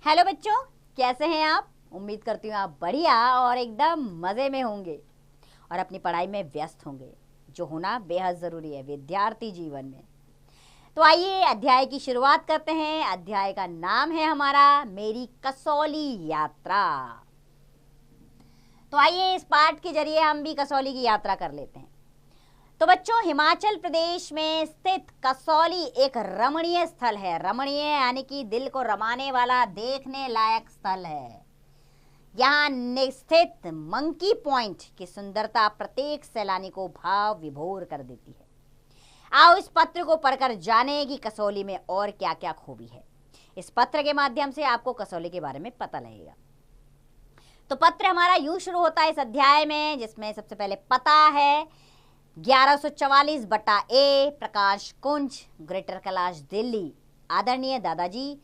Hello बच्चों, कैसे हैं आप। उम्मीद करती हूँ आप बढ़िया और एकदम मज़े में होंगे और अपनी पढ़ाई में व्यस्त होंगे, जो होना बेहद ज़रूरी है विद्यार्थी जीवन में। तो आइए अध्याय की शुरुआत करते हैं। अध्याय का नाम है हमारा मेरी कसौली यात्रा। तो आइए इस पाठ के जरिए हम भी कसौली की यात्रा कर लेते हैं। तो बच्चों, हिमाचल प्रदेश में स्थित कसौली एक रमणीय स्थल है। रमणीय यानी कि दिल को रमाने वाला, देखने लायक स्थल है। यहाँ स्थित मंकी पॉइंट की सुंदरता प्रत्येक सैलानी को भाव विभोर कर देती है। आओ इस पत्र को पढ़कर जाने कि कसौली में और क्या क्या खूबी है। इस पत्र के माध्यम से आपको कसौली के बारे में पता लगेगा। तो पत्र हमारा यूं शुरू होता है इस अध्याय में, जिसमें सबसे पहले पता है 1144/A, प्रकाश कुंज, ग्रेटर कैलाश, दिल्ली। आदरणीय दादाजी,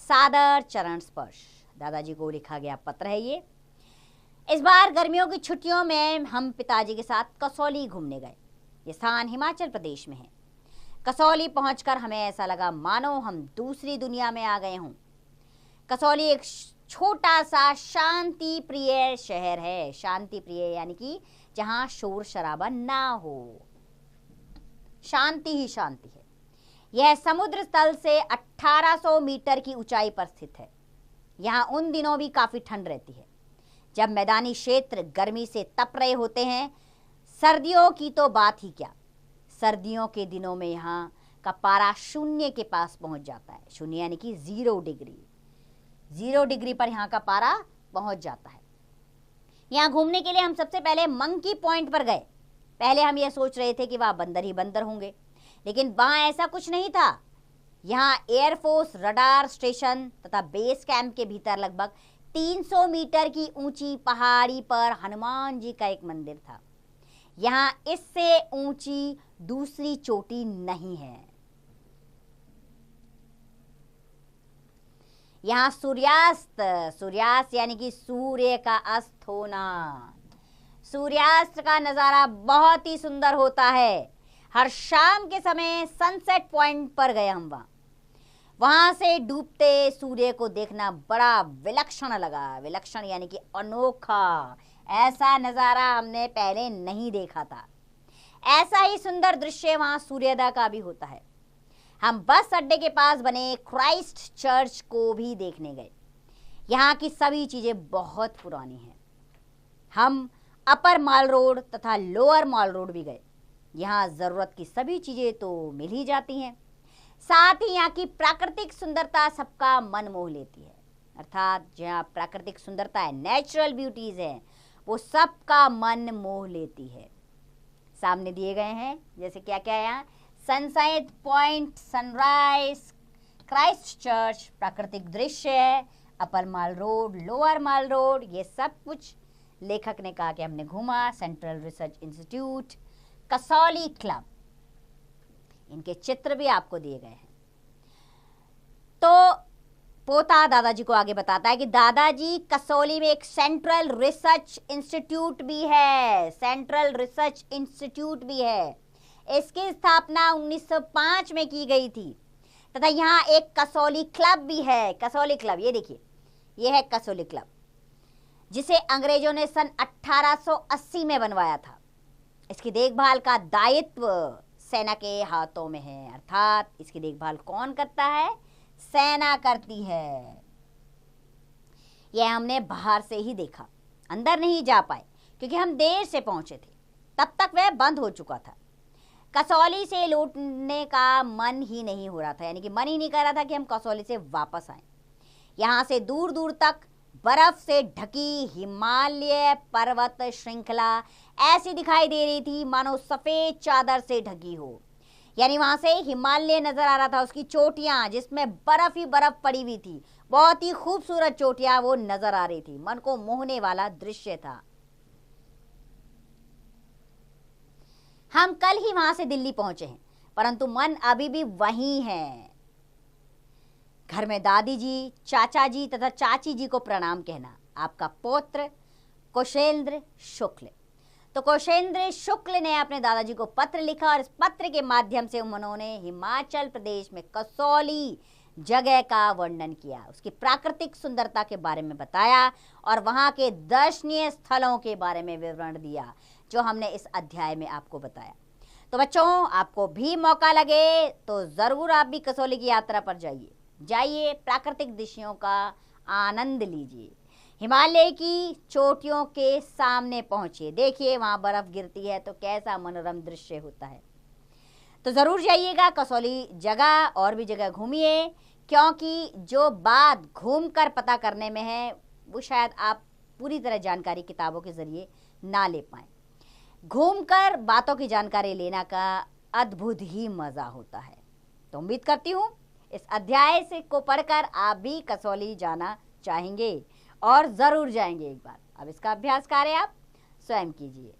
सादर चरण स्पर्श। दादाजी को लिखा गया पत्र है ये। इस बार गर्मियों की छुट्टियों में हम पिताजी के साथ कसौली घूमने गए। ये स्थान हिमाचल प्रदेश में है। कसौली पहुंचकर हमें ऐसा लगा मानो हम दूसरी दुनिया में आ गए हों। कसौली एक छोटा सा शांति प्रिय शहर है। शांति प्रिय यानी कि जहां शोर शराबा ना हो, शांति ही शांति है। यह समुद्र तल से 1800 मीटर की ऊंचाई पर स्थित है। यहाँ उन दिनों भी काफी ठंड रहती है जब मैदानी क्षेत्र गर्मी से तप रहे होते हैं। सर्दियों की तो बात ही क्या, सर्दियों के दिनों में यहाँ का पारा 0 के पास पहुंच जाता है। 0 यानी कि 0 डिग्री। 0 डिग्री पर यहाँ का पारा पहुंच जाता है। यहाँ घूमने के लिए हम सबसे पहले मंकी पॉइंट पर गए। पहले हम ये सोच रहे थे कि वहाँ बंदर ही बंदर होंगे, लेकिन वहाँ ऐसा कुछ नहीं था। यहाँ एयरफोर्स रडार स्टेशन तथा बेस कैंप के भीतर लगभग 300 मीटर की ऊंची पहाड़ी पर हनुमान जी का एक मंदिर था। यहाँ इससे ऊंची दूसरी चोटी नहीं है। यहाँ सूर्यास्त यानी कि सूर्य का अस्त होना, सूर्यास्त का नजारा बहुत ही सुंदर होता है। हर शाम के समय सनसेट पॉइंट पर गए हम। वहां से डूबते सूर्य को देखना बड़ा विलक्षण लगा। विलक्षण यानी कि अनोखा। ऐसा नजारा हमने पहले नहीं देखा था। ऐसा ही सुंदर दृश्य वहां सूर्योदय का भी होता है। हम बस अड्डे के पास बने क्राइस्ट चर्च को भी देखने गए। यहाँ की सभी चीजें बहुत पुरानी हैं। हम अपर माल रोड तथा लोअर माल रोड भी गए। यहाँ जरूरत की सभी चीजें तो मिल ही जाती हैं। साथ ही यहाँ की प्राकृतिक सुंदरता सबका मन मोह लेती है। अर्थात जहाँ प्राकृतिक सुंदरता है, नेचुरल ब्यूटीज है, वो सबका मन मोह लेती है। सामने दिए गए हैं जैसे क्या क्या है यहाँ, sunset point, sunrise, Christ church, प्राकृतिक दृश्य है, अपर माल रोड, लोअर माल रोड, ये सब कुछ लेखक ने कहा कि हमने घूमा। Central research institute, Kasauli club, इनके चित्र भी आपको दिए गए हैं। तो पोता दादाजी को आगे बताता है कि दादाजी, कसौली में एक सेंट्रल रिसर्च इंस्टीट्यूट भी है। सेंट्रल रिसर्च इंस्टीट्यूट भी है। इसकी स्थापना 1905 में की गई थी तथा यहाँ एक कसौली क्लब भी है। कसौली क्लब, ये देखिए, ये है कसौली क्लब, जिसे अंग्रेजों ने सन 1880 में बनवाया था। इसकी देखभाल का दायित्व सेना के हाथों में है। अर्थात इसकी देखभाल कौन करता है? सेना करती है। यह हमने बाहर से ही देखा, अंदर नहीं जा पाए क्योंकि हम देर से पहुंचे थे। तब तक वह बंद हो चुका था। कसौली से लौटने का मन ही नहीं हो रहा था, यानी कि मन ही नहीं कर रहा था कि हम कसौली से वापस आएं। यहाँ से दूर दूर तक बर्फ से ढकी हिमालय पर्वत श्रृंखला ऐसी दिखाई दे रही थी मानो सफेद चादर से ढकी हो। यानी वहां से हिमालय नजर आ रहा था, उसकी चोटियां जिसमें बर्फ ही बर्फ पड़ी हुई थी, बहुत ही खूबसूरत चोटियां वो नजर आ रही थी। मन को मोहने वाला दृश्य था। हम कल ही वहां से दिल्ली पहुंचे हैं, परंतु मन अभी भी वहीं है। घर में दादी जी, चाचा जी तथा चाची जी को प्रणाम कहना। आपका पौत्र कौशेंद्र शुक्ल। तो कौशेंद्र शुक्ल ने अपने दादाजी को पत्र लिखा और इस पत्र के माध्यम से उन्होंने हिमाचल प्रदेश में कसौली जगह का वर्णन किया, उसकी प्राकृतिक सुंदरता के बारे में बताया और वहाँ के दर्शनीय स्थलों के बारे में विवरण दिया, जो हमने इस अध्याय में आपको बताया। तो बच्चों, आपको भी मौका लगे तो ज़रूर आप भी कसौली की यात्रा पर जाइए, प्राकृतिक दृश्यों का आनंद लीजिए, हिमालय की चोटियों के सामने पहुंचिए, देखिए वहाँ बर्फ गिरती है तो कैसा मनोरम दृश्य होता है। तो ज़रूर जाइएगा कसौली जगह, और भी जगह घूमिए, क्योंकि जो बात घूमकर पता करने में है वो शायद आप पूरी तरह जानकारी किताबों के ज़रिए ना ले पाएँ। घूमकर बातों की जानकारी लेना का अद्भुत ही मज़ा होता है। तो उम्मीद करती हूँ इस अध्याय से को पढ़कर आप भी कसौली जाना चाहेंगे और ज़रूर जाएंगे एक बार। अब इसका अभ्यास कार्य आप स्वयं कीजिए।